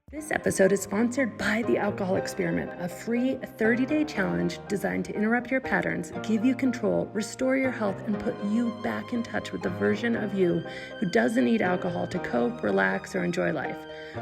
This episode is sponsored by The Alcohol Experiment, a free 30-day challenge designed to interrupt your patterns, give you control, restore your health, and put you back in touch with the version of you who doesn't need alcohol to cope, relax, or enjoy life.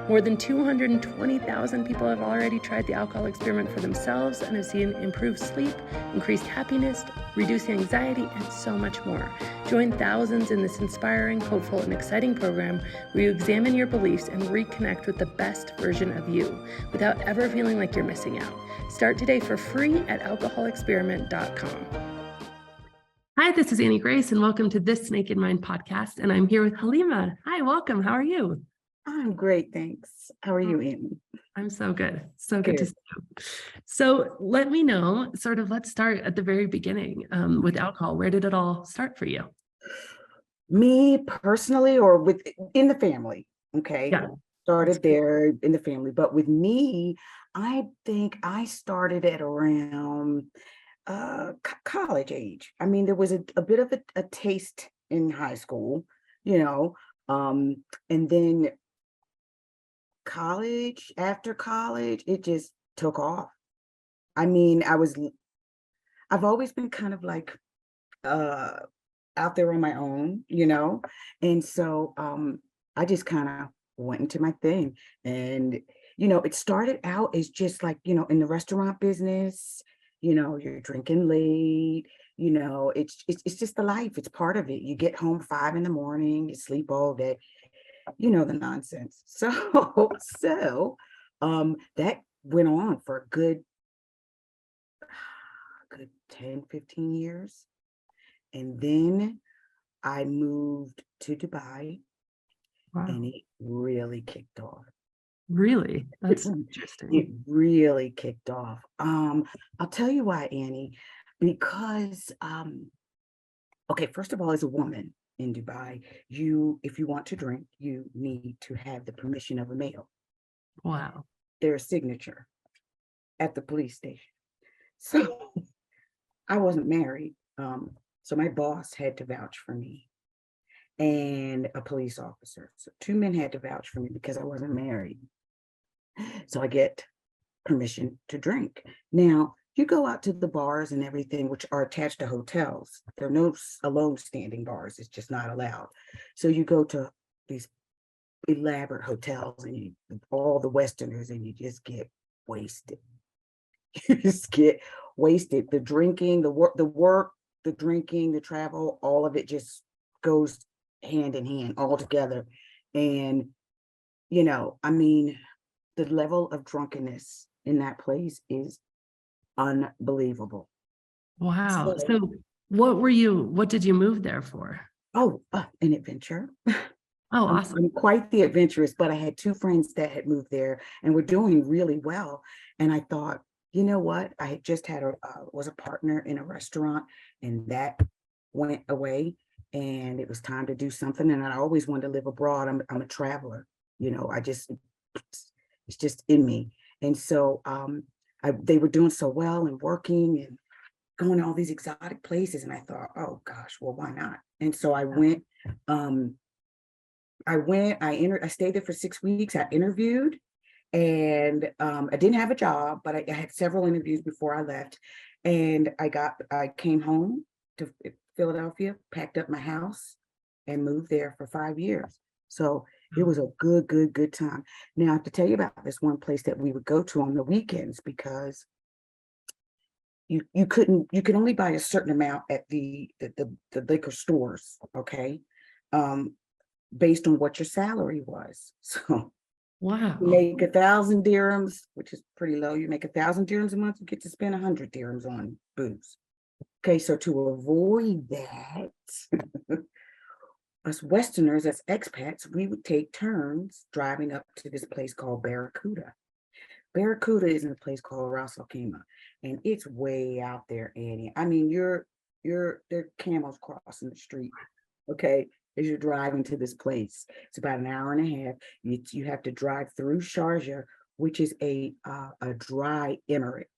More than 220,000 people have already tried The Alcohol Experiment for themselves and have seen improved sleep, increased happiness, reduced anxiety, and so much more. Join thousands in this inspiring, hopeful, and exciting program where you examine your beliefs and reconnect with the best version of you without ever feeling like you're missing out. Start today for free at alcoholexperiment.com. Hi, this is Annie Grace, and welcome to This Naked Mind podcast. And I'm here with Halima. Hi, welcome. How are you? I'm great, thanks. How are you, Annie? I'm so good. So good to see you. So let me know, let's start at the very beginning with alcohol. Where did it all start for you? Me personally, or in the family? Okay. Yeah. Started there in the family, but with me, I think I started at around college age. I mean, there was a bit of a taste in high school, and then college, after college, it just took off. I mean, I've always been kind of like out there on my own, and so I just kind of went into my thing. And it started out as just like, in the restaurant business, you're drinking late, it's just the life. It's part of it. You get home 5 a.m, you sleep all day, the nonsense. So that went on for a good 10, 15 years. And then I moved to Dubai. Wow. And it really kicked off. Really? That's interesting. It really kicked off. I'll tell you why, Annie, because okay, first of all, as a woman in Dubai, if you want to drink, you need to have the permission of a male. Wow. Their signature at the police station. So I wasn't married. So my boss had to vouch for me, and a police officer. So 2 men had to vouch for me because I wasn't married. So I get permission to drink. Now, you go out to the bars and everything, which are attached to hotels. There are no alone standing bars. It's just not allowed. So you go to these elaborate hotels and all the Westerners, and you just get wasted. You just get wasted. The drinking, the work, the drinking, the travel, all of it just goes hand in hand all together. And I mean, the level of drunkenness in that place is unbelievable. Wow. So what did you move there for? An adventure. Oh, awesome. I'm quite the adventurous, but I had 2 friends that had moved there and were doing really well. And I thought, you know what? I had just was a partner in a restaurant, and that went away. And it was time to do something. And I always wanted to live abroad. I'm a traveler, it's just in me. And so they were doing so well and working and going to all these exotic places. And I thought, oh gosh, well, why not? And so I went, I stayed there for 6 weeks. I interviewed, and I didn't have a job, but I had several interviews before I left. And I came home to Philadelphia, packed up my house, and moved there for 5 years. So it was a good time. Now I have to tell you about this one place that we would go to on the weekends, because you could only buy a certain amount at the liquor stores, okay, based on what your salary was. So Wow. you make 1,000 dirhams, which is pretty low. You make 1,000 dirhams a month, you get to spend 100 dirhams on booze. Okay, so to avoid that, us Westerners, as expats, we would take turns driving up to this place called Barracuda. Barracuda is in a place called Ras Al Khaimah, and it's way out there, Annie. I mean, there are camels crossing the street, okay, as you're driving to this place. It's about an hour and a half. You have to drive through Sharjah, which is a dry emirate.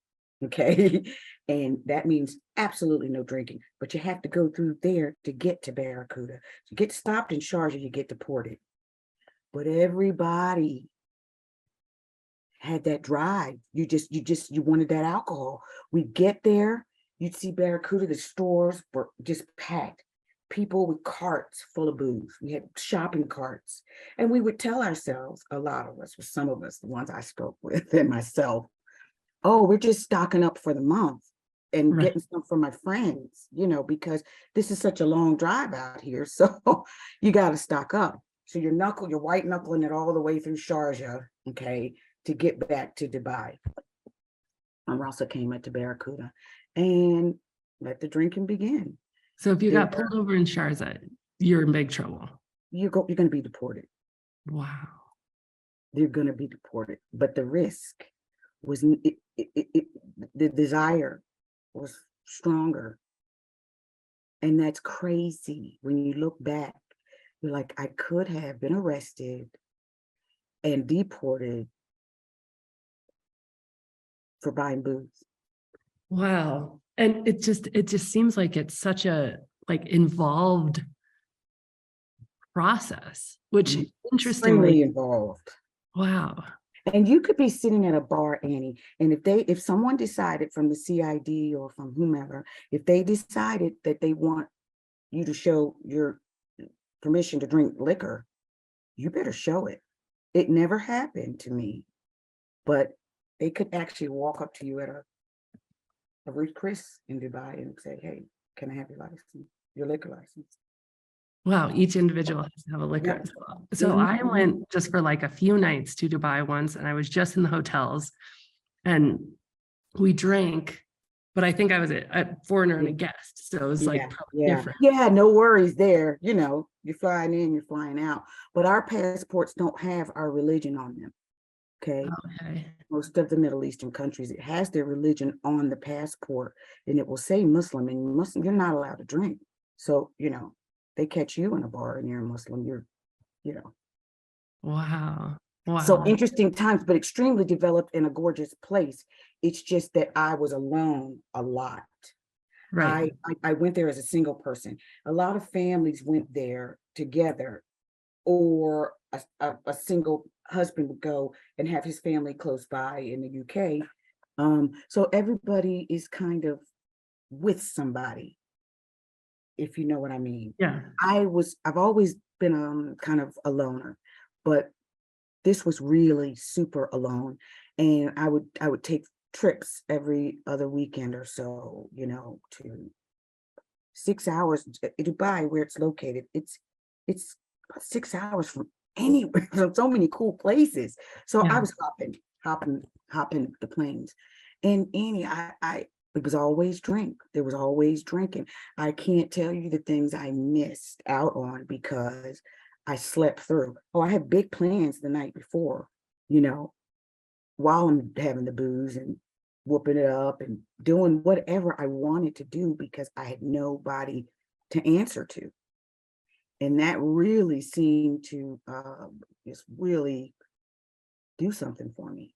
Okay. And that means absolutely no drinking, but you have to go through there to get to Barracuda. So you get stopped in Sharjah, you get deported. But everybody had that drive. You wanted that alcohol. We get there, you'd see Barracuda, the stores were just packed. People with carts full of booze. We had shopping carts. And we would tell ourselves, a lot of us, or some of us, the ones I spoke with and myself, oh, we're just stocking up for the month and Right. getting some for my friends, because this is such a long drive out here. So you got to stock up. So you're white knuckling it all the way through Sharjah, okay, to get back to Dubai. I also came into Barracuda and let the drinking begin. So if you got pulled over in Sharjah, you're in big trouble. You're going to be deported. Wow. You're going to be deported. But the risk was, the desire was stronger. And that's crazy. When you look back, you're like, I could have been arrested and deported for buying booze. Wow. And it just seems like it's such a involved process, which interestingly, extremely involved. wow. And you could be sitting at a bar, Annie, and if someone decided from the CID or from whomever, if they decided that they want you to show your permission to drink liquor, you better show it. It never happened to me, but they could actually walk up to you at a Ruth Chris in Dubai and say, hey, can I have your license, your liquor license? Wow, each individual has to have a liquor. So I went just for a few nights to Dubai once, and I was just in the hotels and we drank, but I think I was a foreigner and a guest. So it was probably different. Yeah, no worries there. You're flying in, you're flying out, but our passports don't have our religion on them. Okay. Most of the Middle Eastern countries, it has their religion on the passport and it will say Muslim, and Muslim, you're not allowed to drink. So, they catch you in a bar and you're a Muslim, Wow. So interesting times, but extremely developed in a gorgeous place. It's just that I was alone a lot. Right. I went there as a single person. A lot of families went there together, or a single husband would go and have his family close by in the UK. So everybody is kind of with somebody, if you know what I mean. Yeah. I've always been kind of a loner, but this was really super alone. And I would take trips every other weekend or so, to 6 hours. Dubai, where it's located, it's 6 hours from anywhere, from so many cool places. So I was hopping the planes. And Annie, it was always drink. There was always drinking. I can't tell you the things I missed out on because I slept through. Oh, I had big plans the night before, while I'm having the booze and whooping it up and doing whatever I wanted to do because I had nobody to answer to. And that really seemed to just really do something for me.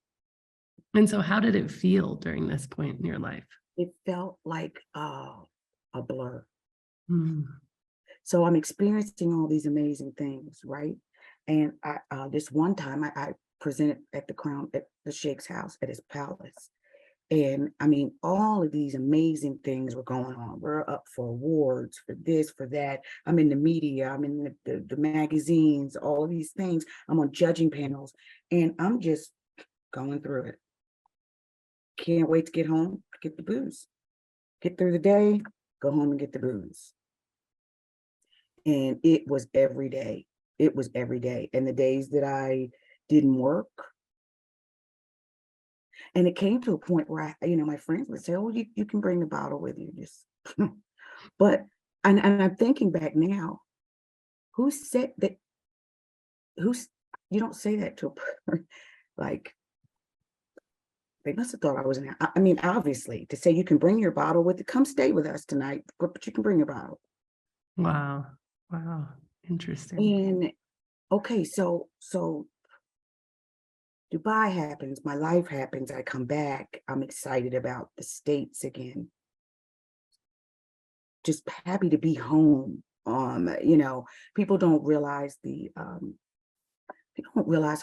And so how did it feel during this point in your life? It felt like a blur. Mm. So I'm experiencing all these amazing things, right? And this one time I presented at the Sheikh's house at his palace. And I mean, all of these amazing things were going on. We're up for awards, for this, for that. I'm in the media, I'm in the magazines, all of these things. I'm on judging panels, and I'm just going through it. Can't wait to get home, get the booze. Get through the day, go home and get the booze. And it was every day. It was every day. And the days that I didn't work, and it came to a point where my friends would say, oh, you can bring the bottle with you. Just, but, and I'm thinking back now, who said that, you don't say that to a person, like, they must have thought I was I mean, obviously, to say you can bring your bottle with you, come stay with us tonight, but you can bring your bottle. Wow. Wow. Interesting. And okay, so Dubai happens, my life happens, I come back, I'm excited about the States again. Just happy to be home. People don't realize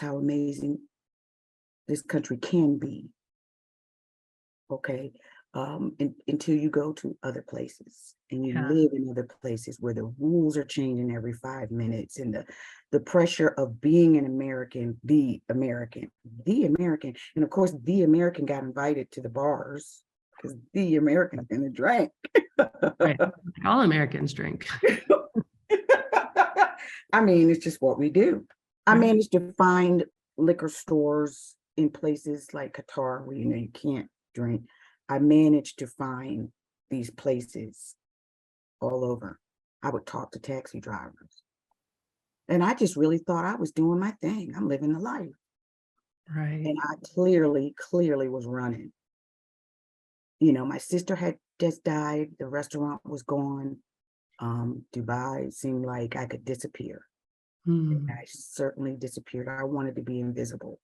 how amazing this country can be, okay? Until you go to other places and you live in other places where the rules are changing every 5 minutes, and the pressure of being an American, the American, and of course, the American got invited to the bars because the American's gonna drink. Right. All Americans drink. I mean, it's just what we do. I managed to find liquor stores in places like Qatar where you can't drink. I managed to find these places all over. I would talk to taxi drivers. And I just really thought I was doing my thing. I'm living the life. Right. And I clearly was running. My sister had just died. The restaurant was gone. Dubai seemed like I could disappear. And I certainly disappeared. I wanted to be invisible.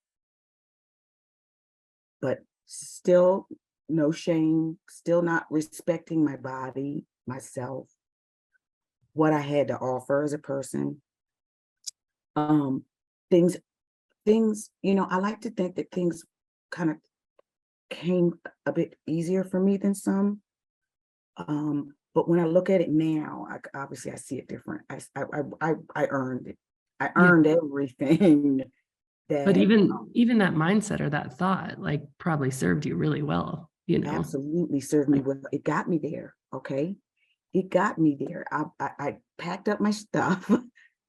But still, no shame, still not respecting my body, myself, what I had to offer as a person. Things, I like to think that things kind of came a bit easier for me than some. But when I look at it now, obviously I see it different. I earned it. I earned everything. But even that mindset or that thought, like, probably served you really well, Absolutely served me well. It got me there. Okay. It got me there. I packed up my stuff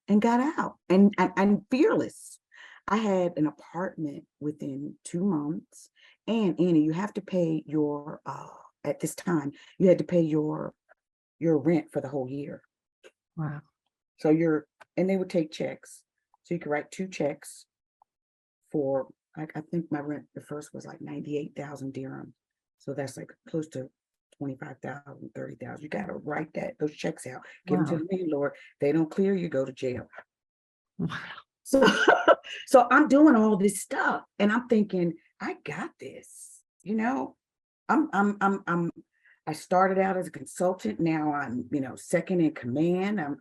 and got out, and fearless. I had an apartment within 2 months. And Annie, you have to pay your at this time, you had to pay your rent for the whole year. Wow. So and they would take checks. So you could write 2 checks for, I think my rent, the first was like 98,000 dirhams. So that's like close to 25,000, 30,000. You got to write those checks out, give them to the landlord. They don't clear, you go to jail. Wow. So I'm doing all this stuff and I'm thinking, I got this, I started out as a consultant. Now I'm, second in command. I'm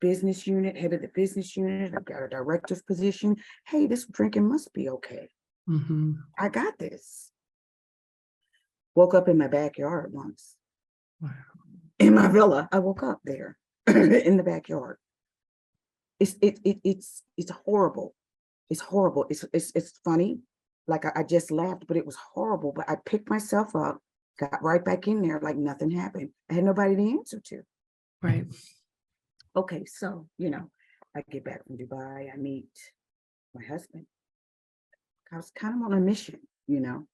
business unit, head of the business unit. I've got a director's position. Hey, this drinking must be okay. I got this. Woke up in my backyard once. Wow. In my villa, I woke up there in the backyard. It's horrible. It's horrible. It's funny. Like I just laughed, but it was horrible. But I picked myself up, got right back in there like nothing happened. I had nobody to answer to. Right. Okay, so I get back from Dubai. I meet my husband. I was kind of on a mission, I'm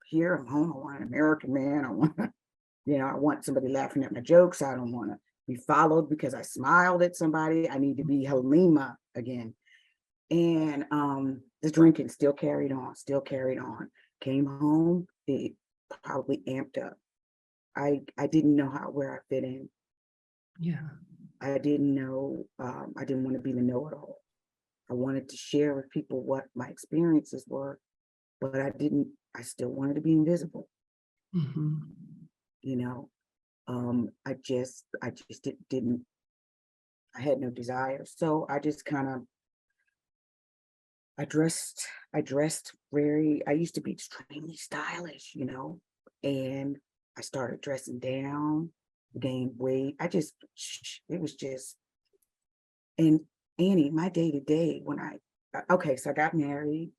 here, I'm home. I want an American man. I want, I want somebody laughing at my jokes. I don't want to be followed because I smiled at somebody. I need to be Halima again. And the drinking still carried on. Came home, it probably amped up. I didn't know where I fit in. Yeah. I didn't know, I didn't want to be the know-it-all. I wanted to share with people what my experiences were, but I still wanted to be invisible. I just didn't, I had no desire. So I just kind of, I dressed I used to be extremely stylish, and I started dressing down, gained weight. It was just, and Annie, my day to day so I got married,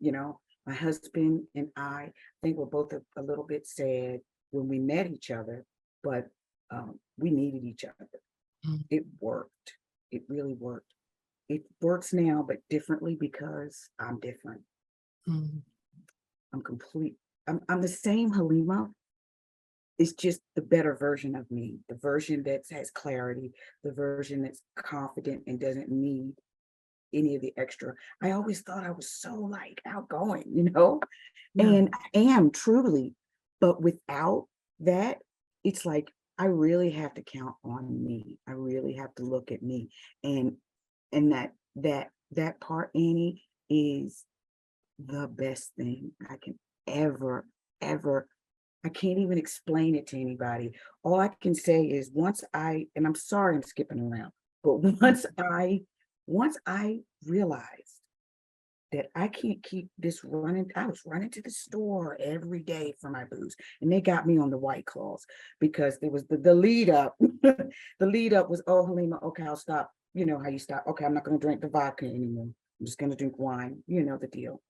my husband and I think we're both a little bit sad when we met each other, but we needed each other. It worked. It really worked. It works now, but differently because I'm different. I'm the same Halima. It's just the better version of me, the version that has clarity, the version that's confident and doesn't need any of the extra. I always thought I was so outgoing, and I am truly, but without that, it's like, I really have to count on me. I really have to look at me. And that part, Annie, is the best thing I can ever, I can't even explain it to anybody. All I can say is and I'm sorry I'm skipping around, but once I realized that I can't keep this running. I was running to the store every day for my booze, and they got me on the White Claws because there was the lead up. The lead up was, oh, Halima, okay, I'll stop. You know how you stop. Okay, I'm not going to drink the vodka anymore. I'm just going to drink wine. You know the deal.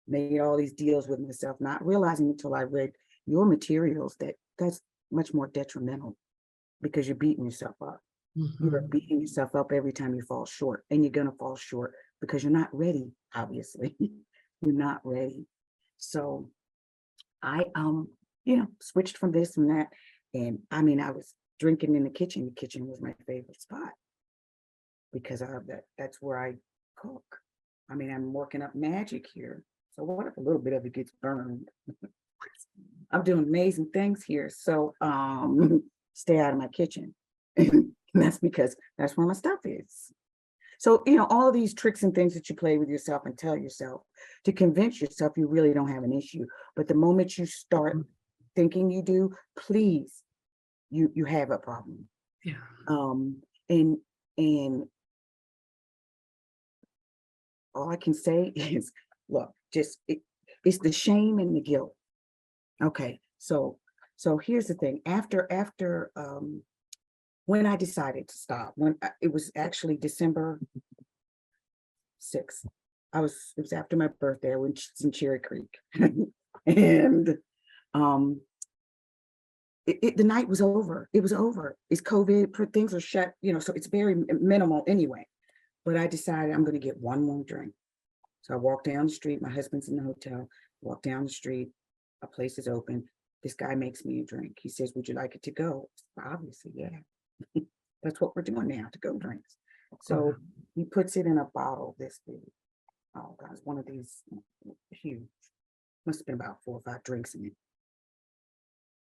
Made all these deals with myself, not realizing until I read your materials that that's much more detrimental because you're beating yourself up. You're Mhm. beating yourself up every time you fall short, and you're gonna fall short because you're not ready, obviously. You're not ready. So I switched from this and that. And I mean, I was drinking in the kitchen. The kitchen was my favorite spot because of that. That's where I cook. I mean, I'm working up magic here. So what if a little bit of it gets burned? I'm doing amazing things here. So stay out of my kitchen. And that's because that's where my stuff is. So, all of these tricks and things that you play with yourself and tell yourself to convince yourself you really don't have an issue. But the moment you start thinking you do, please, you have a problem. Yeah. And and all I can say is, look, it's the shame and the guilt. Okay, so here's the thing. After when I decided to stop, it was actually December 6th. It was after my birthday. I went in Cherry Creek. And the night was over. It was over. It's COVID, things are shut, so it's very minimal anyway. But I decided I'm going to get one more drink. So I walked down the street. My husband's in the hotel. Walk down the street. A place is open. This guy makes me a drink. He says, "Would you like it to go?" Obviously, yeah. That's what we're doing now, to go drinks. So he puts it in a bottle this big. Oh, God, it's one of these huge. Must have been about 4 or 5 drinks in it.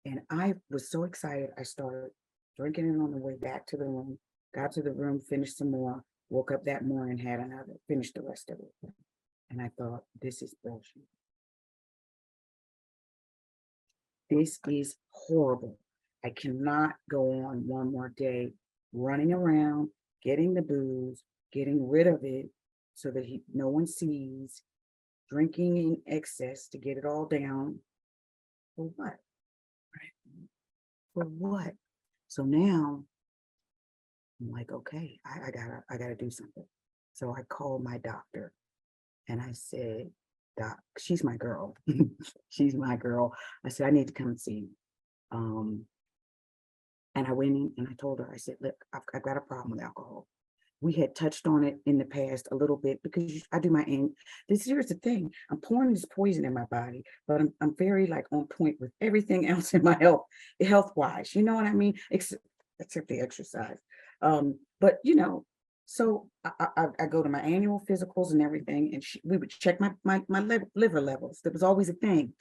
And I was so excited. I started drinking it on the way back to the room. Got to the room, finished some more. Woke up that morning, had another, finished the rest of it. And I thought, this is bullshit. This is horrible. I cannot go on one more day running around, getting the booze, getting rid of it so that no one sees, drinking in excess to get it all down. For what? Right? For what? So now I'm like, okay, I gotta do something. So I called my doctor and I said, "Doc, she's my girl." She's my girl. I said, "I need to come and see you." And I went in and I told her, I said, "Look, I've got a problem with alcohol." We had touched on it in the past a little bit because I do my end. Here's the thing. I'm pouring this poison in my body, but I'm very like on point with everything else in my health wise. You know what I mean? Except the exercise. But so I go to my annual physicals and everything, and we would check my liver levels. That was always a thing.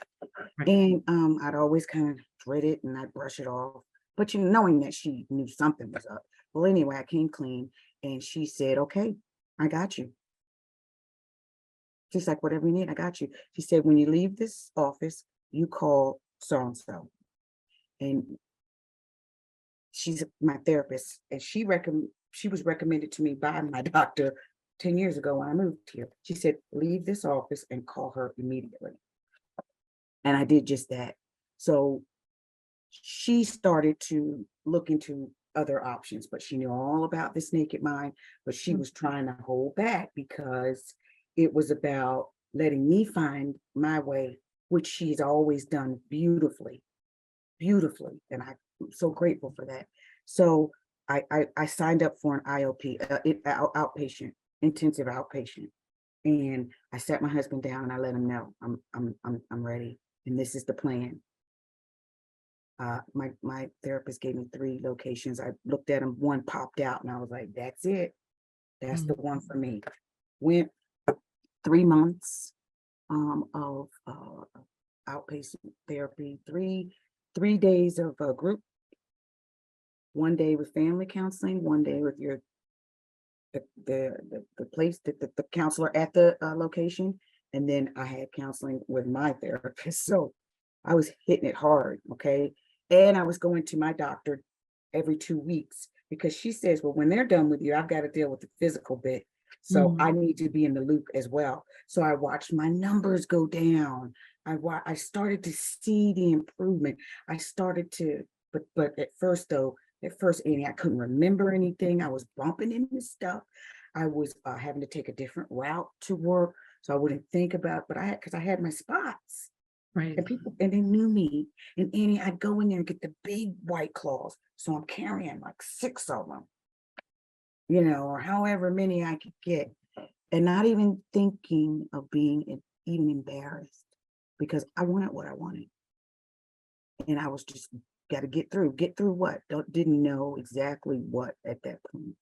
Right. And I'd always kind of dread it and I'd brush it off. But knowing that she knew something was up. Well, anyway, I came clean and she said, "Okay, I got you." She's like, "Whatever you need, I got you." She said, "When you leave this office, you call so-and-so." And she's my therapist, and she was recommended to me by my doctor 10 years ago when I moved here. She said, "Leave this office and call her immediately." And I did just that. So she started to look into other options, but she knew all about this naked mind, but she was trying to hold back because it was about letting me find my way, which she's always done beautifully, beautifully. And I'm so grateful for that. So I signed up for an IOP, outpatient, intensive outpatient. And I sat my husband down and I let him know I'm ready. And this is the plan. My therapist gave me 3 locations. I looked at them, one popped out, and I was like, "That's it. That's the one for me." Went 3 months of outpatient therapy, three days of group, 1 day with family counseling, 1 day with the place that the counselor at the location, and then I had counseling with my therapist. So I was hitting it hard, okay? And I was going to my doctor every 2 weeks because she says, "Well, when they're done with you, I've got to deal with the physical bit." So I need to be in the loop as well. So I watched my numbers go down. I started to see the improvement. I started to, but at first though, Annie, I couldn't remember anything. I was bumping into stuff. I was having to take a different route to work, so I wouldn't think about. But because I had my spots, Right. and they knew me. And Annie, I'd go in there and get the big white claws. So I'm carrying like 6 of them, or however many I could get, and not even thinking of being even embarrassed, because I wanted what I wanted. And I was just got to get through what? Didn't know exactly what at that point.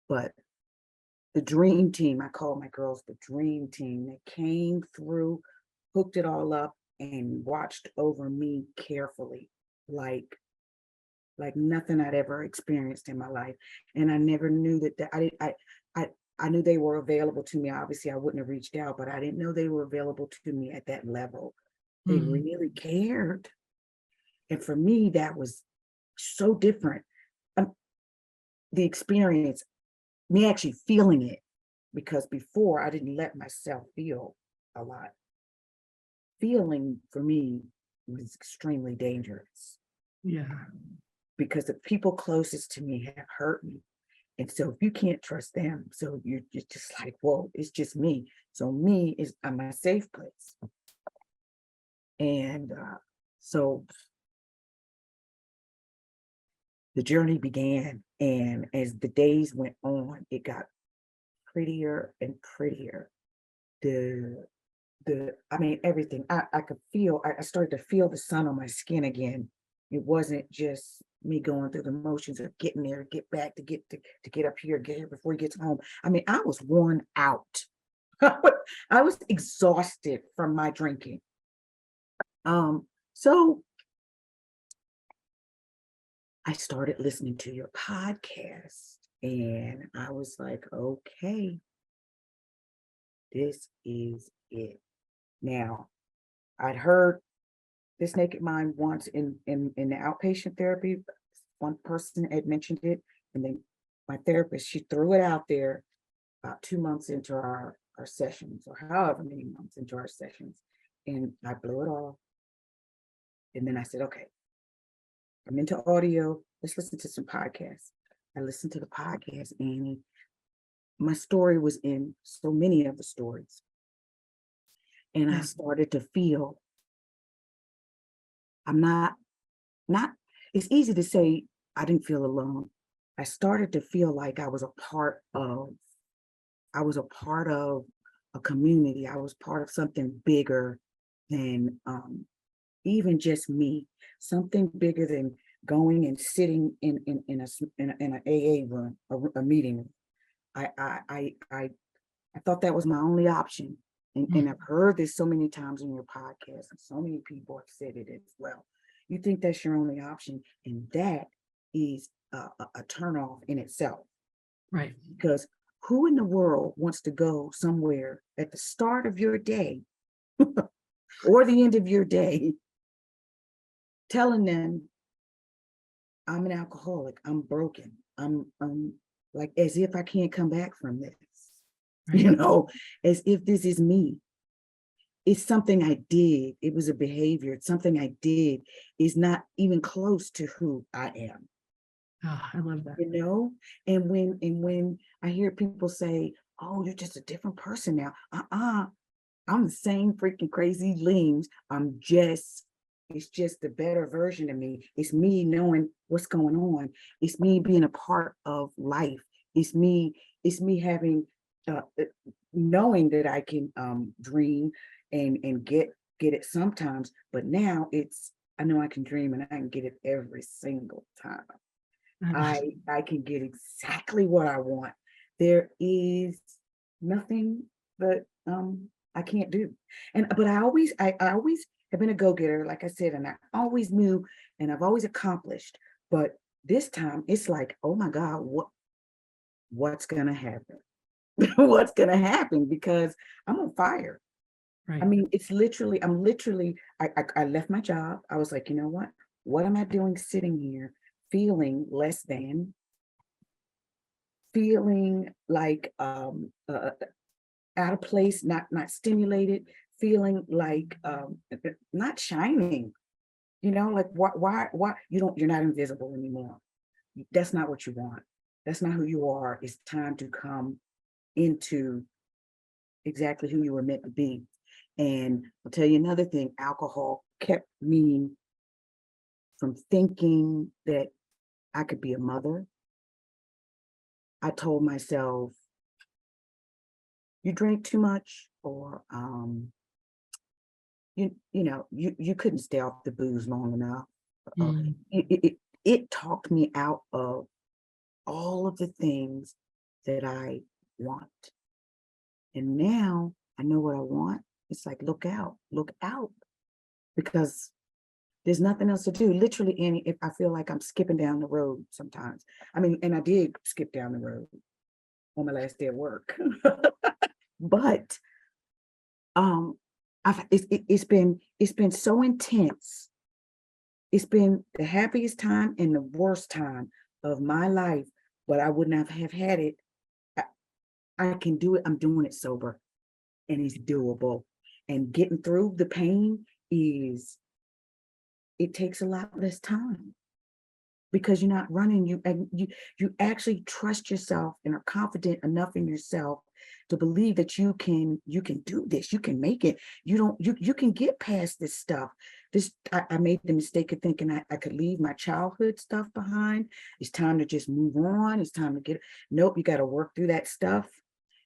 But the dream team, I call my girls the dream team, they came through, hooked it all up, and watched over me carefully, like nothing I'd ever experienced in my life. And I never knew that I knew they were available to me. Obviously, I wouldn't have reached out, but I didn't know they were available to me at that level. They really cared. And for me, that was so different. The experience, me actually feeling it, because before I didn't let myself feel a lot. Feeling for me was extremely dangerous. Yeah. Because the people closest to me have hurt me. And so if you can't trust them, so you're just like, whoa, it's just me. So me is my safe place. And so the journey began. And as the days went on, it got prettier and prettier. I mean, everything. I could feel, I started to feel the sun on my skin again. It wasn't just me going through the motions of getting there, get back, to get up here, get here before he gets home. I mean, I was worn out. I was exhausted from my drinking. So I started listening to your podcast, and I was like, okay, this is it. Now, I'd heard This Naked Mind once in the outpatient therapy. One person had mentioned it, and then my therapist, she threw it out there about 2 months into our sessions, or however many months into our sessions, and I blew it off. And then I said, okay, I'm into audio. Let's listen to some podcasts. I listened to the podcast, and my story was in so many of the stories. And I started to feel I'm not, it's easy to say I didn't feel alone. I started to feel like I was a part of a community. I was part of something bigger than even just me, something bigger than going and sitting in an AA room, a meeting room. I thought that was my only option. And I've heard this so many times in your podcast, and so many people have said it as well. You think that's your only option, and that is a turnoff in itself. Right. Because who in the world wants to go somewhere at the start of your day or the end of your day telling them, I'm an alcoholic, I'm broken, I'm like, as if I can't come back from this. Right. As if this is me. It's something I did. It was a behavior. It's something I did. Is not even close to who I am. Oh, I love that. And when I hear people say, oh, you're just a different person now. I'm the same freaking crazy Leans. It's just the better version of me. It's me knowing what's going on. It's me being a part of life. It's me having knowing that I can dream and get it sometimes, but now I know I can dream, and I can get it every single time. I can get exactly what I want. There is nothing that I can't do. But I always have been a go-getter, like I said, and I always knew, and I've always accomplished. But this time it's like, oh my God, what's gonna happen? What's gonna happen? Because I'm on fire. Right. I mean, I left my job. I was like, you know what? What am I doing sitting here feeling less than? feeling like out of place, not stimulated, feeling like not shining, like why you're not invisible anymore. That's not what you want. That's not who you are. It's time to come into exactly who you were meant to be. And I'll tell you another thing, alcohol kept me from thinking that I could be a mother. I told myself, you drink too much, or you couldn't stay off the booze long enough. Mm. It talked me out of all of the things that I want. And now I know what I want. It's like, look out, because there's nothing else to do. Literally, Annie, if I feel like I'm skipping down the road sometimes. I mean, and I did skip down the road on my last day of work. But it's been so intense. It's been the happiest time and the worst time of my life, but I would not have had it. I can do it. I'm doing it sober, and it's doable. And getting through the pain it takes a lot less time, because you're not running. You actually trust yourself and are confident enough in yourself to believe that you can do this, you can make it. You can get past this stuff. I made the mistake of thinking I could leave my childhood stuff behind. It's time to just move on. It's time to get, nope, you got to work through that stuff.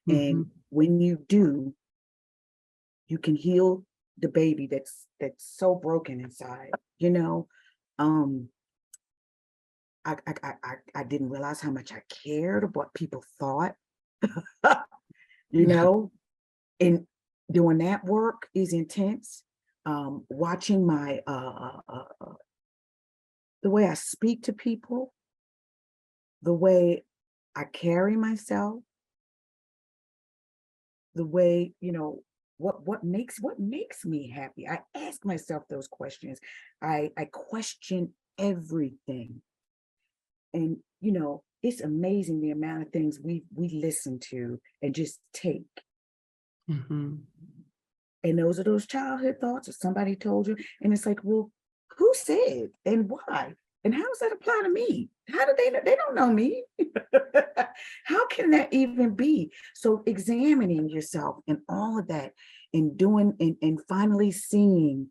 And when you do, you can heal the baby that's so broken inside. I didn't realize how much I cared of what people thought. And doing that work is intense. Watching my the way I speak to people, the way I carry myself, the way, what makes me happy. I ask myself those questions. I question everything. And it's amazing the amount of things we listen to and just take. And those are those childhood thoughts, or somebody told you, and it's like, well, who said and why? And how does that apply to me? How do they don't know me? How can that even be? So examining yourself and all of that, and doing and finally seeing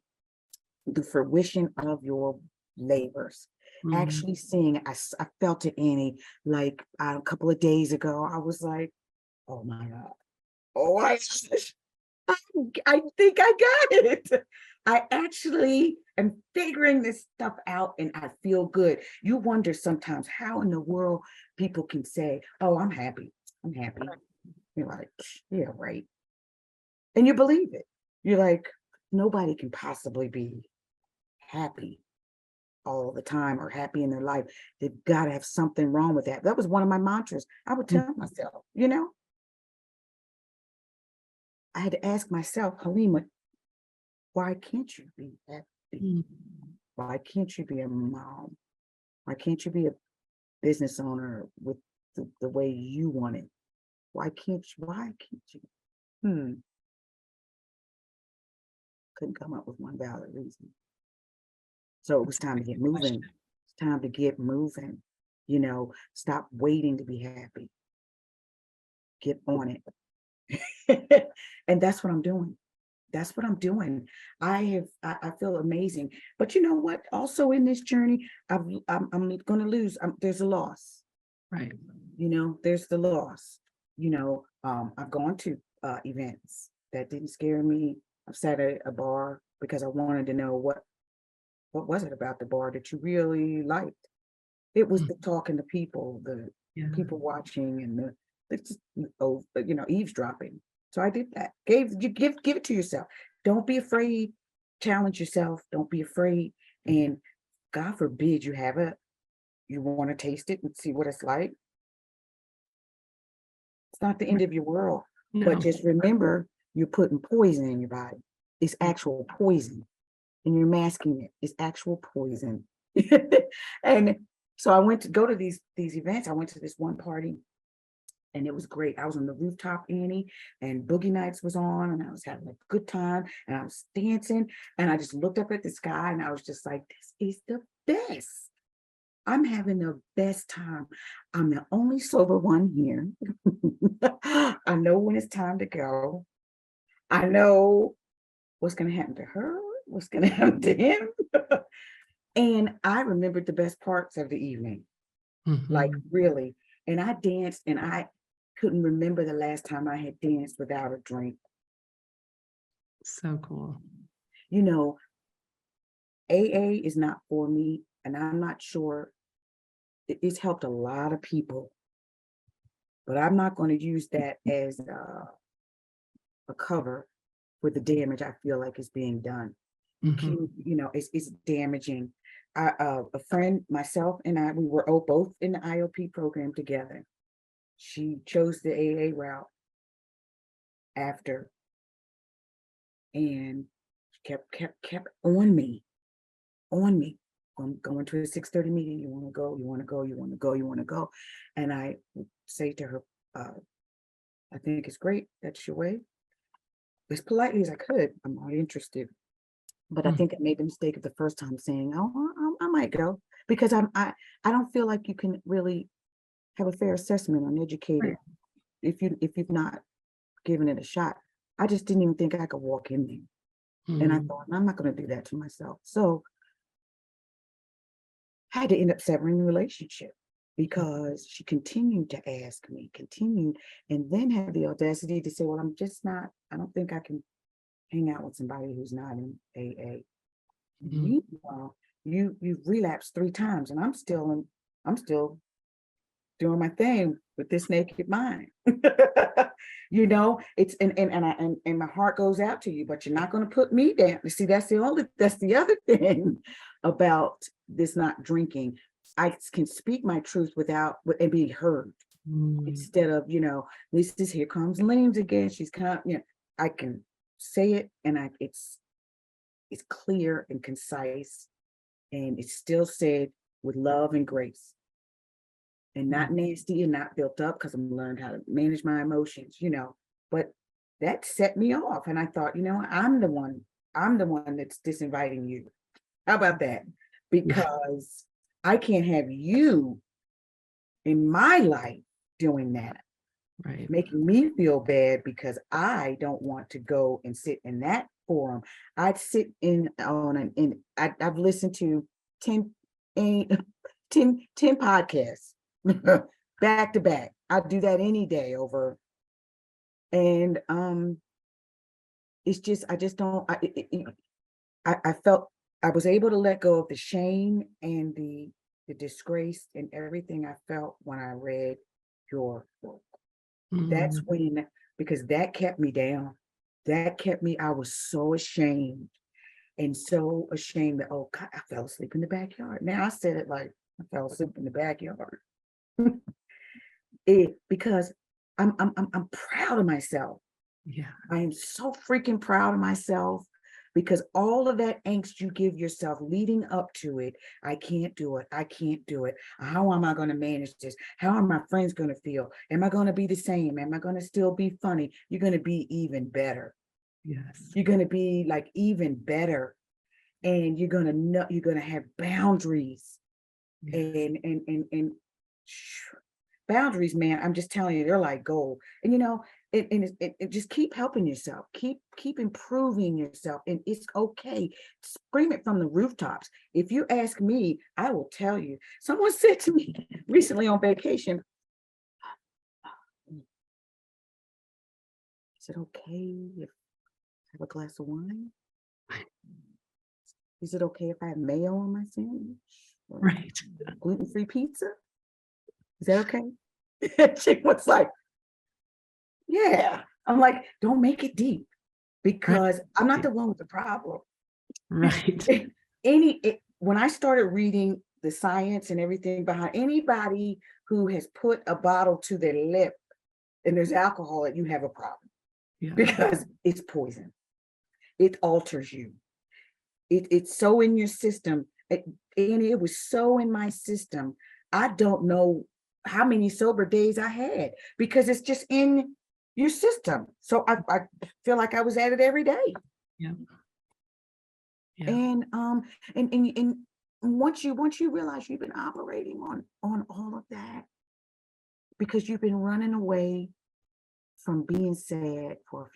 the fruition of your labors. Actually seeing, I felt it, Annie, like a couple of days ago. I was like, oh my God. Oh my gosh. I think I got it. I actually am figuring this stuff out, and I feel good. You wonder sometimes how in the world people can say, oh, I'm happy. I'm happy. You're like, yeah, right. And you believe it. You're like, nobody can possibly be happy all the time or happy in their life. They've got to have something wrong with that. That was one of my mantras. I would tell myself, I had to ask myself, Halima, why can't you be happy? Why can't you be a mom? Why can't you be a business owner with the way you want it? Why can't you? Couldn't come up with one valid reason. So it was time to get moving. It's time to get moving. Stop waiting to be happy. Get on it. And that's what I'm doing. That's what I'm doing. I feel amazing. But you know what? Also in this journey, I'm going to lose. There's a loss. Right. There's the loss. I've gone to events that didn't scare me. I've sat at a bar because I wanted to know what was it about the bar that you really liked. It was the talking to people, the people watching, and the eavesdropping. So I did that. Give it to yourself. Don't be afraid. Challenge yourself. Don't be afraid. And God forbid you want to taste it and see what it's like. It's not the end of your world. No. But just remember, you're putting poison in your body. It's actual poison. And you're masking it. It's actual poison. And so I went to go to these events. I went to this one party, And it was great. I was on the rooftop, Annie, and Boogie Nights was on, and I was having a good time, and I was dancing, and I just looked up at the sky, and I was just like, this is the best. I'm having the best time. I'm the only sober one here. I know when it's time to go. I know what's going to happen to her, what's going to happen to him. And I remembered the best parts of the evening, like really. And I danced, and I couldn't remember the last time I had danced without a drink. So cool. You know, AA is not for me, and I'm not sure. It's helped a lot of people, but I'm not going to use that as a cover for the damage I feel like is being done. It's damaging. A friend, myself, and I, we were both in the IOP program together. She chose the AA route after, and kept on me. I'm going to a 6:30 meeting. You want to go? You want to go? You want to go? You want to go? And I say to her, I think it's great. That's your way. As politely as I could. I'm not interested. But I think I made the mistake of the first time saying, "Oh, I might go," because I don't feel like you can really have a fair assessment on educated if you've not given it a shot. I just didn't even think I could walk in there, and I thought, I'm not going to do that to myself. So I had to end up severing the relationship because she continued to ask me, and then had the audacity to say, "Well, I'm just not. I don't think I can hang out with somebody who's not in AA." Meanwhile, you've relapsed 3 times, and I'm still doing my thing with this naked mind. It's and my heart goes out to you, but you're not going to put me down. See, that's the other thing about this not drinking. I can speak my truth and be heard instead of, this is here comes Lames again. She's I can say it, and it's clear and concise, and it's still said with love and grace, and not nasty and not built up, because I'm learned how to manage my emotions, but that set me off. And I thought, I'm the one that's disinviting you. How about that? Because I can't have you in my life doing that. Right. Making me feel bad because I don't want to go and sit in that forum. I'd sit I've listened to 10 podcasts back to back. I'd do that any day over. And it's just, I just don't, I felt I was able to let go of the shame and the disgrace and everything I felt when I read your book. That's when, because that kept me down. I was so ashamed that, oh God, I fell asleep in the backyard. Now I said it like I fell asleep in the backyard. Because I'm proud of myself. Yeah. I am so freaking proud of myself, because all of that angst you give yourself leading up to it, I can't do it. How am I going to manage this? How are my friends going to feel? Am I going to be the same? Am I going to still be funny? You're going to be even better. Yes. You're going to be like even better. And you're going to know, you're going to have boundaries. Yes. And boundaries, man, I'm just telling you, they're like gold. And it just keep helping yourself, keep improving yourself, and it's okay. Scream it from the rooftops. If you ask me, I will tell you. Someone said to me recently on vacation, is it okay if I have a glass of wine? Is it okay if I have mayo on my sandwich? Right. Gluten-free pizza? Is that okay? Chick was like, yeah. I'm like, don't make it deep, because I'm not the one with the problem. Right. When I started reading the science and everything behind anybody who has put a bottle to their lip and there's alcohol, you have a problem. Yeah. Because it's poison. It alters you. It's so in your system. And it was so in my system. I don't know how many sober days I had, because it's just in your system. So I feel like I was at it every day. Yeah. Yeah. And once you realize you've been operating on all of that, because you've been running away from being sad for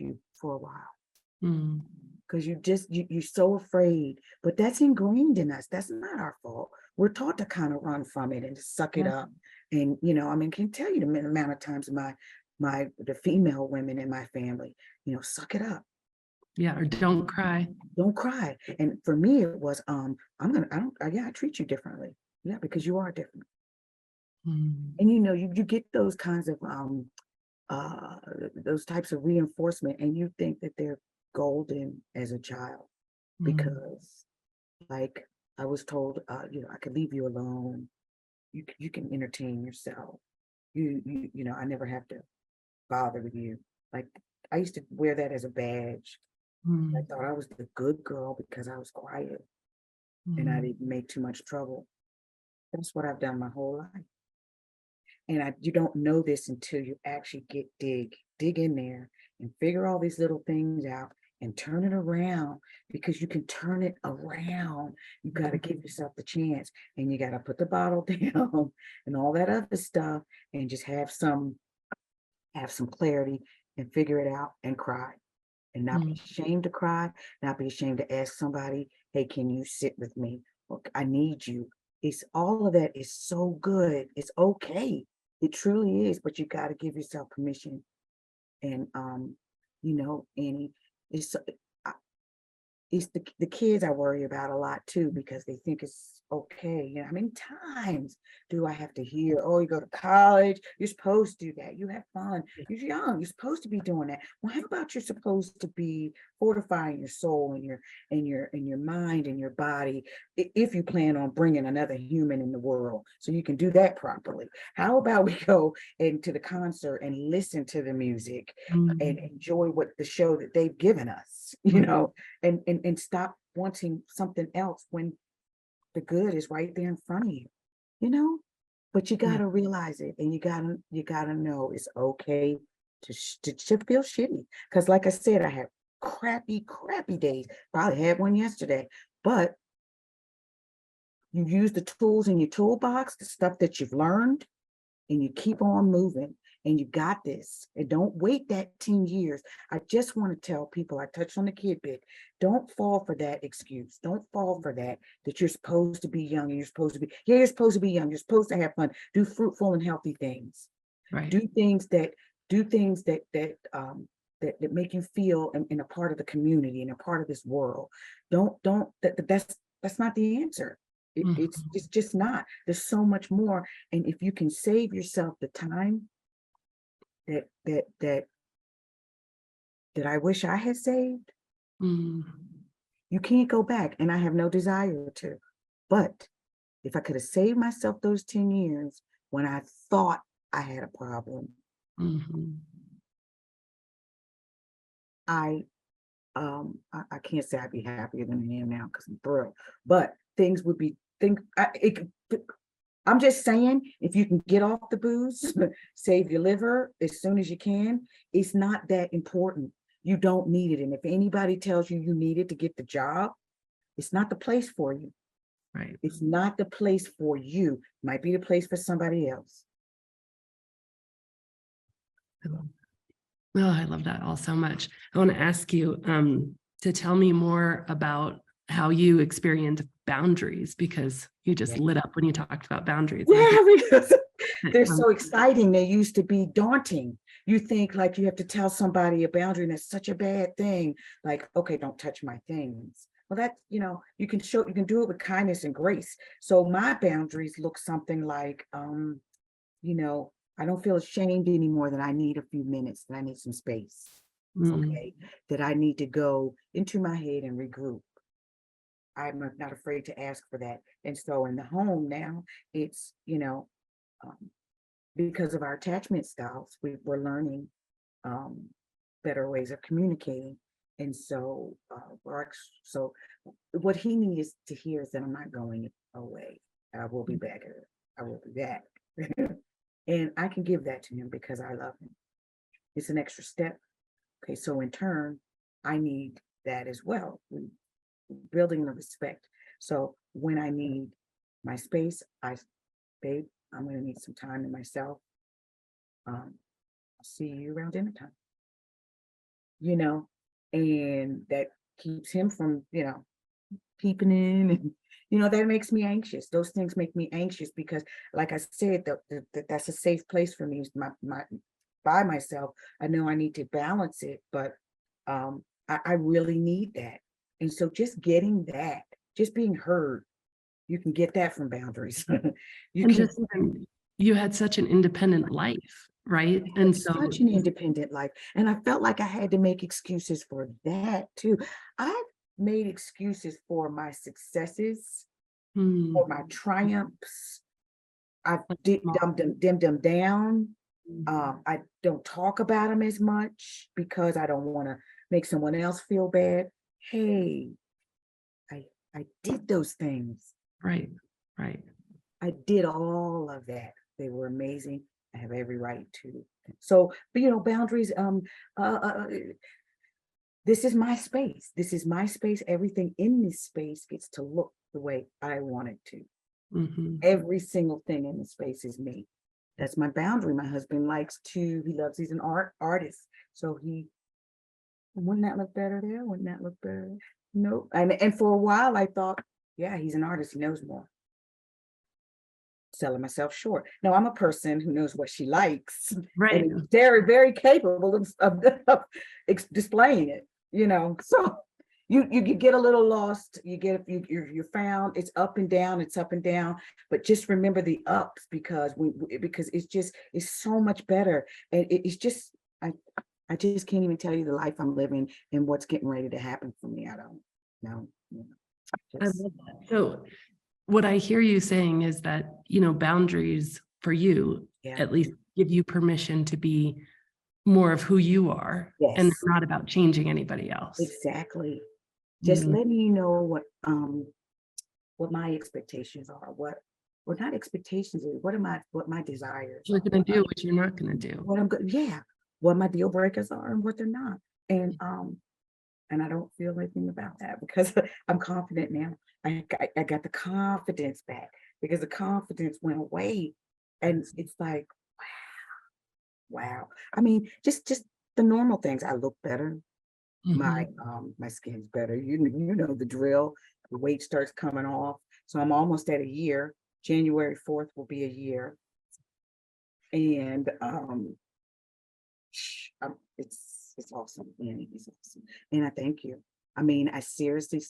a while. Mm. Because you're so afraid, but that's ingrained in us. That's not our fault. We're taught to kind of run from it and to suck it up. And I mean, can tell you the amount of times the female women in my family, suck it up. Yeah, or don't cry. Don't cry. And for me, it was I treat you differently. Yeah, because you are different. Mm. And you get those kinds of those types of reinforcement, and you think that they're golden as a child, because like I was told, I could leave you alone. You can entertain yourself. I never have to bother with you. Like, I used to wear that as a badge. I thought I was the good girl because I was quiet and I didn't make too much trouble. That's what I've done my whole life. And you don't know this until you actually dig in there and figure all these little things out and turn it around, because you can turn it around. You got to give yourself the chance, and you got to put the bottle down and all that other stuff, and just have some clarity and figure it out and cry, and not be ashamed to cry, not be ashamed to ask somebody, hey, can you sit with me? Or, I need you. It's all of that is so good. It's okay. It truly is, but you got to give yourself permission. And and it's it's the kids I worry about a lot too, because they think it's okay. How many times do I have to hear, oh, you go to college, you're supposed to do that, you have fun, you're young, you're supposed to be doing that. Well, how about you're supposed to be fortifying your soul and your mind and your body, if you plan on bringing another human in the world, so you can do that properly. How about we go into the concert and listen to the music and enjoy what the show that they've given us, and stop wanting something else when the good is right there in front of you. But you got to realize it, and you got to know it's okay to feel shitty, because like I said, I had crappy days. Probably had one yesterday, but you use the tools in your toolbox, the stuff that you've learned, and you keep on moving, and you got this. And don't wait that 10 years. I just want to tell people, I touched on the kid bit, don't fall for that excuse. Don't fall for that you're supposed to be young, and you're supposed to be young, you're supposed to have fun, do fruitful and healthy things. Right. Do things that make you feel in a part of the community and a part of this world. That's not the answer. It's just not. There's so much more. And if you can save yourself the time that I wish I had saved, you can't go back. And I have no desire to. But if I could have saved myself those 10 years when I thought I had a problem, I can't say I'd be happier than I am now, because I'm thrilled. But things would be I'm just saying, if you can get off the booze, save your liver as soon as you can, it's not that important. You don't need it. And if anybody tells you need it to get the job, it's not the place for you. Right. It's not the place for you. It might be the place for somebody else. I love that all so much. I want to ask you to tell me more about how you experienced boundaries, because you just lit up when you talked about boundaries. Yeah, because they're so exciting. They used to be daunting. You think like you have to tell somebody a boundary, and that's such a bad thing. Like, okay, don't touch my things. Well, that, you can do it with kindness and grace. So my boundaries look something like, I don't feel ashamed anymore that I need a few minutes, that I need some space. Okay. That I need to go into my head and regroup. I'm not afraid to ask for that. And so in the home now, it's, because of our attachment styles, we're learning better ways of communicating. And so, so what he needs to hear is that I'm not going away. I will be back. I will be back. And I can give that to him because I love him. It's an extra step. Okay, so in turn, I need that as well. Building the respect. So when I need my space, babe, I'm gonna need some time to myself. I'll see you around dinner time, you know, and that keeps him from, peeping in, and that makes me anxious. Those things make me anxious because, like I said, that's a safe place for me. My by myself. I know I need to balance it, but I really need that. And so just getting that, just being heard, you can get that from boundaries. You And can just even, you had such an independent life, right? And so such an independent life. And I felt like I had to make excuses for that too. I've made excuses for my successes, for my triumphs. I've dimmed them down. I don't talk about them as much because I don't want to make someone else feel bad. Hey, I did those things. right, right. I did all of that. They were amazing. I have every right to. So, but boundaries. This is my space. This is my space. Everything in this space gets to look the way I want it to. Every single thing in the space is me. That's my boundary. My husband likes to. He's an artist. So wouldn't that look better there? Wouldn't that look better? No. And for a while I thought, yeah, he's an artist. He knows more. Selling myself short. No, I'm a person who knows what she likes, Right. and is very, very capable of displaying it. So you get a little lost. You're found. It's up and down. It's up and down. But just remember the ups because it's so much better. And it's just I just can't even tell you the life I'm living and what's getting ready to happen for me. I don't know. I love that. So what I hear you saying is that, boundaries for you, at least give you permission to be more of who you are. Yes. And it's not about changing anybody else. Exactly. Just letting you know what my expectations are, what not expectations is, what my desires You're going to do what you're not going to do. What I'm good, what my deal breakers are and what they're not. And I don't feel anything about that because I'm confident now. I got the confidence back because the confidence went away. And it's like, wow. I mean, just the normal things. I look better. My skin's better. You know the drill. The weight starts coming off. So I'm almost at a year. January 4th will be a year. And it's awesome. It's awesome. And I thank you. I mean, I seriously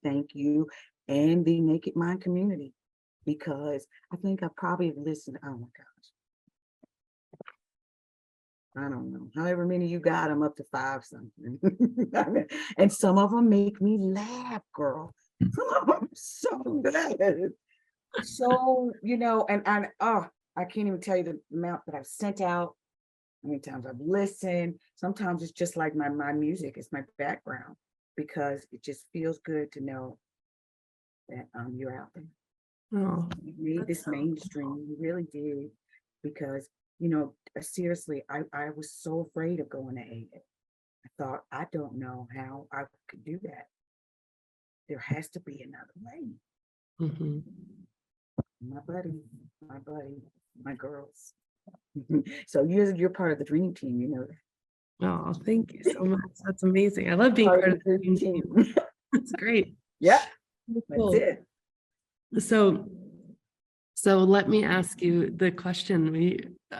thank you and the Naked Mind community because I think I probably have listened. Oh my gosh. I don't know. However many you got, I'm up to 5 something. And some of them make me laugh, girl. Some of them so good. So, and I can't even tell you the amount that I've sent out, how many times I've listened. Sometimes it's just like my music, it's my background, because it just feels good to know that you're out there. Oh, You made this mainstream, you really did, because seriously, I was so afraid of going to AA. I thought, I don't know how I could do that. There has to be another way. My buddy, my girls. So you're part of the dream team, you know that. oh, thank you so much. That's amazing. I love being part of the dream team. That's great. Yeah, Cool. that's it. So let me ask you the question we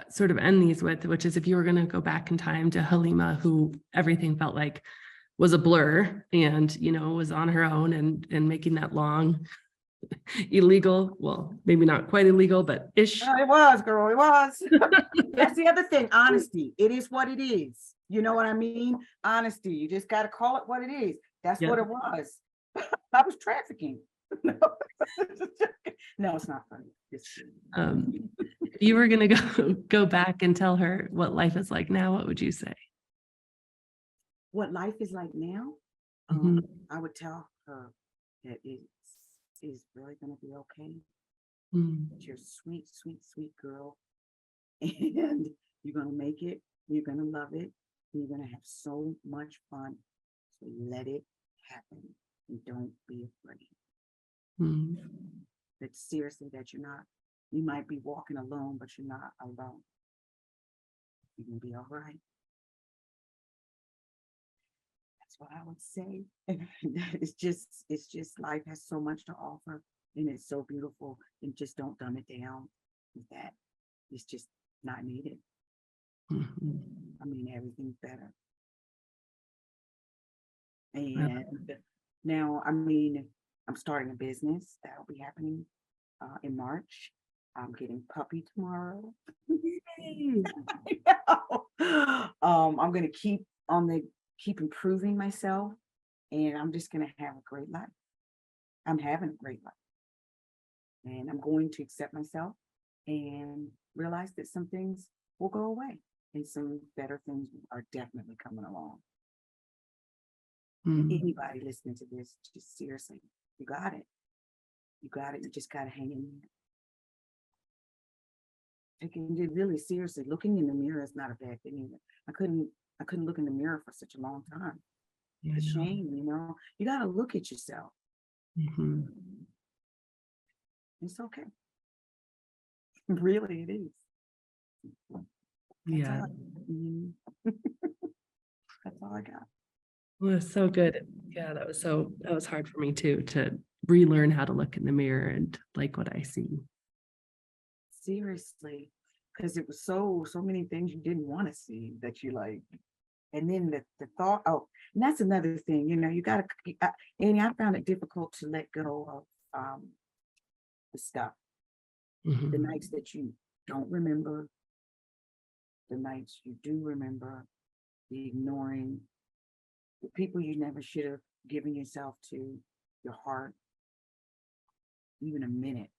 sort of end these with, which is if you were going to go back in time to Halima, who everything felt like was a blur and, was on her own and making that long, illegal, well, maybe not quite illegal, but ish. Oh, it was, girl, it was. That's the other thing, honesty. It is what it is. You know what I mean? Honesty. You just got to call it what it is. That's what it was. I was trafficking. No, it's not funny. If you were going to go back and tell her what life is like now, what would you say? What life is like now? I would tell her that it's really going to be okay. That you're sweet, sweet, sweet girl. and you're going to make it. You're going to love it. And you're going to have so much fun. So let it happen and don't be afraid. Mm. That seriously, that you're not, you might be walking alone, but you're not alone. You're going to be all right. That's what I would say. It's just life has so much to offer, and it's so beautiful, and just don't dumb it down with that. It's just not needed. Mhm. I mean, everything's better. And now, I mean, I'm starting a business that'll be happening in March. I'm getting puppy tomorrow. Yay. I know. I'm gonna keep improving myself, and I'm just gonna have a great life. I'm having a great life, and I'm going to accept myself and realize that some things will go away, and some better things are definitely coming along. Mm. Anybody listening to this, just seriously, you got it. You got it. You just gotta hang in there. Taking it really seriously. Looking in the mirror is not a bad thing either. I couldn't look in the mirror for such a long time. Yeah, It's a I know. shame, you know. You gotta look at yourself. Mhm. It's okay. Really, it is. That's Yeah, all. Mhm. That's all I got. well, it's so good. Yeah, that was hard for me too, to relearn how to look in the mirror and like what I see. Seriously, because it was so many things you didn't want to see that you like. And then the thought, oh, and that's another thing, you know, you gotta, and I found it difficult to let go of the stuff, the Mhm. nights that you don't remember, the nights you do remember, the ignoring, the people you never should have given yourself to, your heart, even a minute,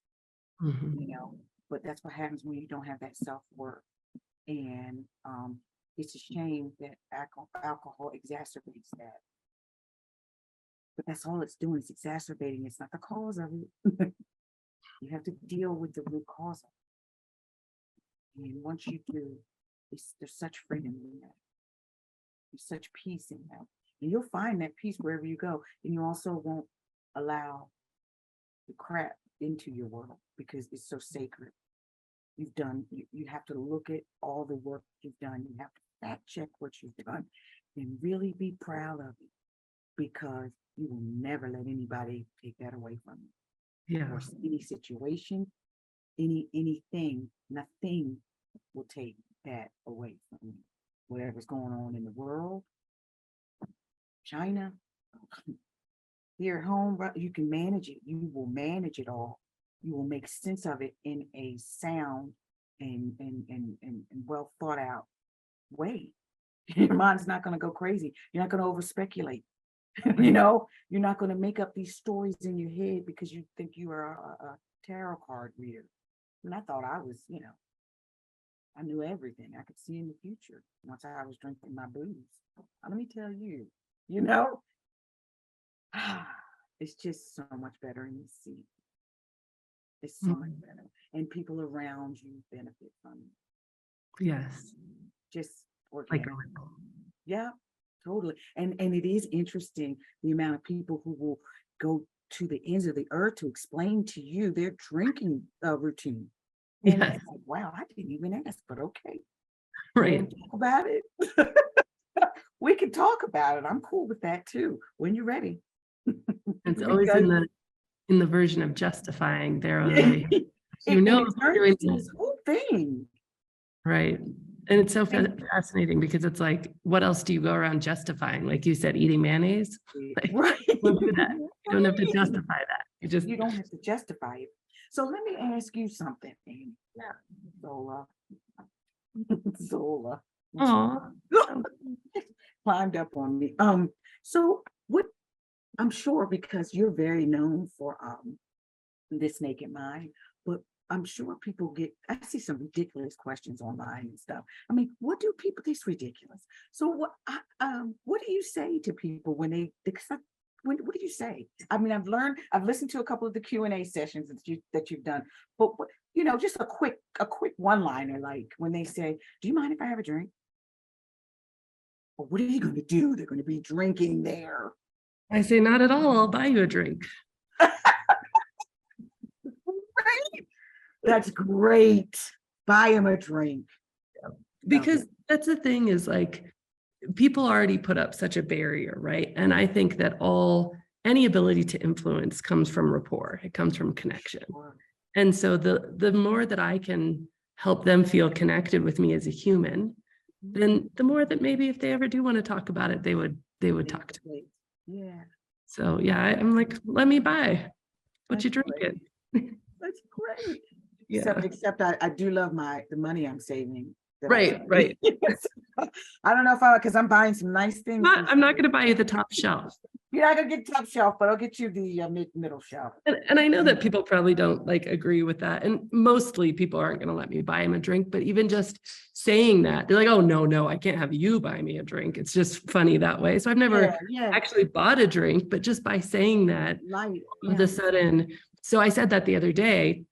Mhm. you know. But that's what happens when you don't have that self-worth. And it's a shame that alcohol exacerbates that. But that's all it's doing, is exacerbating. It's not the cause of it. You have to deal with the root cause of it. And once you do, there's such freedom in that. There's such peace in that. And you'll find that peace wherever you go. And you also won't allow the crap into your world because it's so sacred. You have to look at all the work you've done. You have to fact check what you've done and really be proud of it, because you will never let anybody take that away from you. Yeah. Or any situation, anything, nothing will take that away from you. Whatever's going on in the world, China, here at home, you can manage it. You will manage it all. You will make sense of it in a sound and well thought out way. Your mind's not going to go crazy. You're not going to over speculate. You know, you're not going to make up these stories in your head because you think you are a tarot card reader. And I thought I was, you know, I knew everything. I could see in the future once I was drinking my booze. Let me tell you, you know, it's just so much better in the sea. It's so much Mhm. better. And people around you benefit from it. Yes. Just Like organic. a ripple. Yeah, totally. And it is interesting the amount of people who will go to the ends of the earth to explain to you their drinking routine. And Yes. it's like, wow, I didn't even ask, but okay. Right. Talk about it. We can talk about it. I'm cool with that too, when you're ready. It's always Because in the version of justifying their own it, way. and You know, it they're turns doing into that, this whole thing. right? And it's so And fascinating because it's like, what else do you go around justifying? Like you said, eating mayonnaise. Like, right. don't do that. You don't have to Right. justify that. You just, You don't have to justify it. So let me ask you something, Amy. yeah. Zola. Zola. Oh, Climbed up on me. So what, I'm sure because you're very known for This Naked Mind, but I'm sure people I see some ridiculous questions online and stuff. I mean, what do people, this ridiculous. So what do you say to people when they what do you say? I mean, I've listened to a couple of the Q&A sessions that you've done, but just a quick one-liner, like when they say, do you mind if I have a drink? Well, what are you going to do? They're going to be drinking there. I say, not at all. I'll buy you a drink. Right? That's great. Buy him a drink. Because that's the thing is like, people already put up such a barrier, right? And I think that any ability to influence comes from rapport. It comes from connection. And so the more that I can help them feel connected with me as a human, then the more that maybe if they ever do want to talk about it, they would talk to me. Yeah. So yeah, I'm like, let me buy what you That's drinking. That's great. Yeah. Except I do love the money I'm saving. Right. I don't know because I'm buying some nice things. I'm not going to buy you the top shelf. You're not gonna get top shelf, but I'll get you the middle shelf. And I know that people probably don't like agree with that. And mostly people aren't going to let me buy them a drink, but even just saying that, they're like, oh, no, I can't have you buy me a drink. It's just funny that way. So I've never actually bought a drink, but just by saying that, all of a sudden, so I said that the other day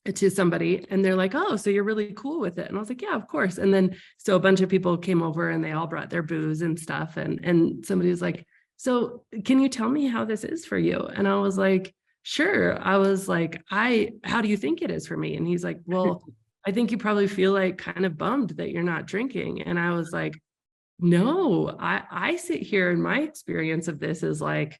to somebody and they're like, oh, so you're really cool with it. And I was like, yeah, of course. And then, so a bunch of people came over and they all brought their booze and stuff. And somebody was like, so can you tell me how this is for you? And I was like, sure. I was like, how do you think it is for me? And he's like, well, I think you probably feel like kind of bummed that you're not drinking. And I was like, no, I sit here and my experience of this is like,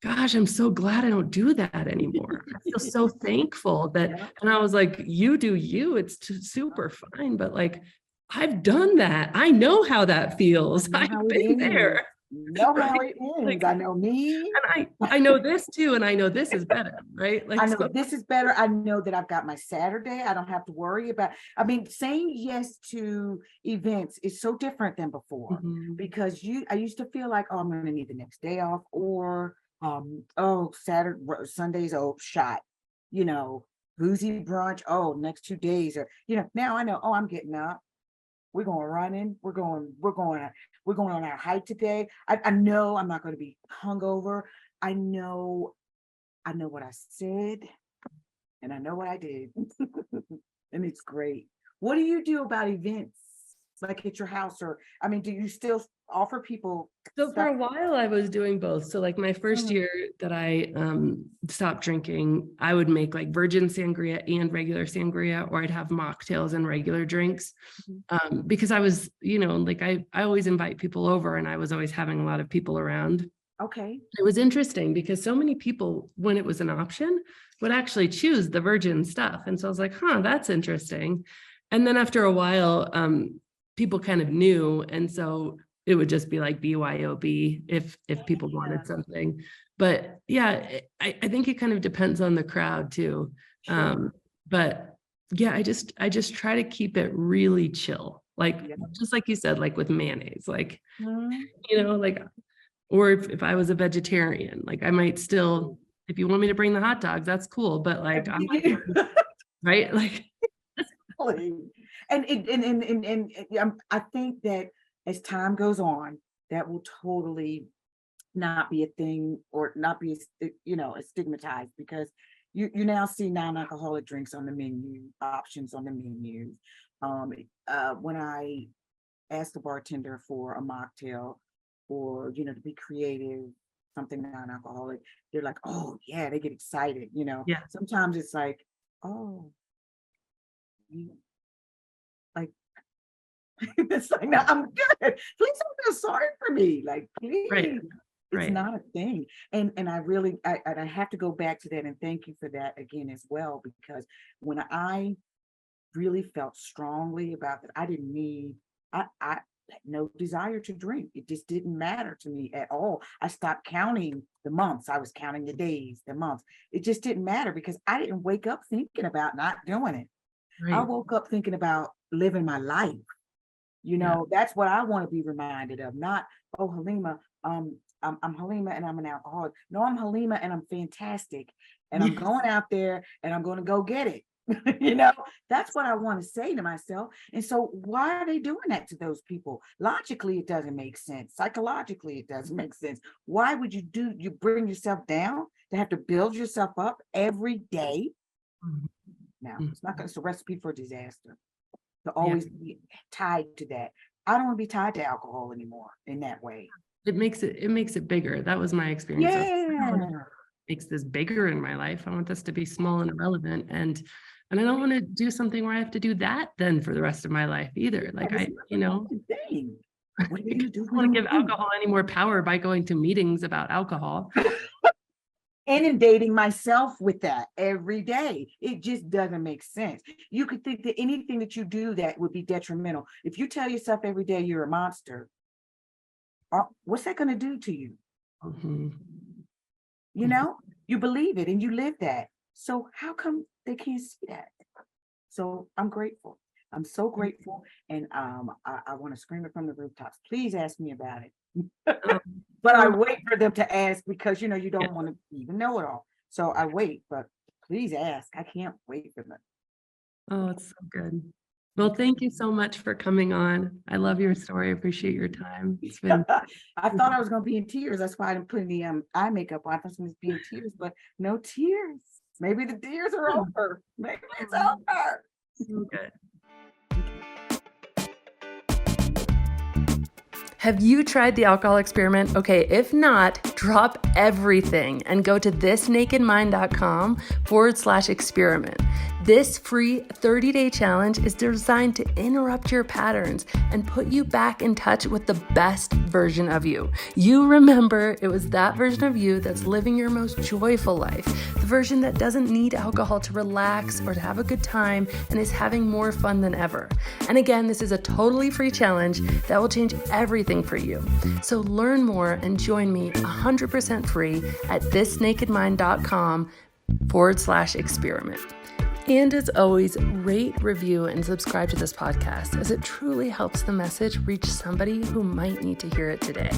gosh, I'm so glad I don't do that anymore. I feel so thankful that, and I was like, you do you, it's super fine. But like, I've done that. I know how that feels. I've been there. Know how it ends. Like, I know me. And I know this too, and I know this is better, right? Like I know this is better. I know that I've got my Saturday. I don't have to worry about, saying yes to events is so different than before because I used to feel like, oh, I'm gonna need the next day off, or Saturday, Sundays, shot, boozy brunch, next 2 days, or now I know, I'm getting up. We're going running. We're going on our hike today. I know I'm not going to be hungover. I know what I said, and I know what I did, and it's great. What do you do about events, like at your house, or do you still offer people? So for a while I was doing both. So like my first year that I stopped drinking, I would make like virgin sangria and regular sangria, or I'd have mocktails and regular drinks because I was, like I always invite people over and I was always having a lot of people around. Okay. It was interesting because so many people, when it was an option, would actually choose the virgin stuff. And so I was like, that's interesting. And then after a while, people kind of knew. And so it would just be like BYOB if people wanted something. But yeah, I think it kind of depends on the crowd too. Sure. But yeah, I just try to keep it really chill. Like, just like you said, like with mayonnaise, like, like, or if I was a vegetarian, like I might still, if you want me to bring the hot dogs, that's cool. But like, I'm like, right? Like, and I think that as time goes on, that will totally not be a thing, or not be, stigmatized, because you now see non-alcoholic drinks on the menu, options on the menu. When I asked the bartender for a mocktail, or to be creative, something non-alcoholic, they're like, oh yeah, they get excited. Yeah. Sometimes it's like, like, it's like, no, I'm good. Please don't feel sorry for me. Like, please. Right. It's not a thing. And I really, I have to go back to that and thank you for that again as well, because when I really felt strongly about that, I didn't need, I had no desire to drink. It just didn't matter to me at all. I stopped counting the months. I was counting the days, the months. It just didn't matter because I didn't wake up thinking about not doing it. I woke up thinking about living my life. That's what I want to be reminded of. Not, oh, Halima, I'm Halima and I'm an alcoholic. No, I'm Halima and I'm fantastic. And I'm going out there and I'm going to go get it. That's what I want to say to myself. And so why are they doing that to those people? Logically, it doesn't make sense. Psychologically, it doesn't make sense. Why would you bring yourself down to have to build yourself up every day? Now, it's a recipe for disaster to always be tied to that. I don't want to be tied to alcohol anymore in that way. It makes it bigger. That was my experience. Yeah. Makes this bigger in my life. I want this to be small and irrelevant. And I don't want to do something where I have to do that then for the rest of my life either. Like What are you gonna do? I don't want to give alcohol any more power by going to meetings about alcohol. Inundating myself with that every day. It just doesn't make sense. You could think that anything that you do that would be detrimental. If you tell yourself every day you're a monster, what's that going to do to you? Mm-hmm. You believe it and you live that. So how come they can't see that? So I'm grateful. I'm so grateful. And I want to scream it from the rooftops. Please ask me about it. But I wait for them to ask because, you don't want to even know it all. So I wait, but please ask. I can't wait for them. Oh, it's so good. Well, thank you so much for coming on. I love your story. I appreciate your time. It's been I thought I was going to be in tears. That's why I didn't put any eye makeup on. I thought I was going to be in tears, but no tears. Maybe the tears are over. Maybe it's over. so good. Have you tried the alcohol experiment? Okay, if not, drop everything and go to thisnakedmind.com/experiment. This free 30-day challenge is designed to interrupt your patterns and put you back in touch with the best version of you. You remember it was that version of you that's living your most joyful life, the version that doesn't need alcohol to relax or to have a good time and is having more fun than ever. And again, this is a totally free challenge that will change everything for you. So learn more and join me 100% free at thisnakedmind.com/experiment. And as always, rate, review, and subscribe to this podcast as it truly helps the message reach somebody who might need to hear it today.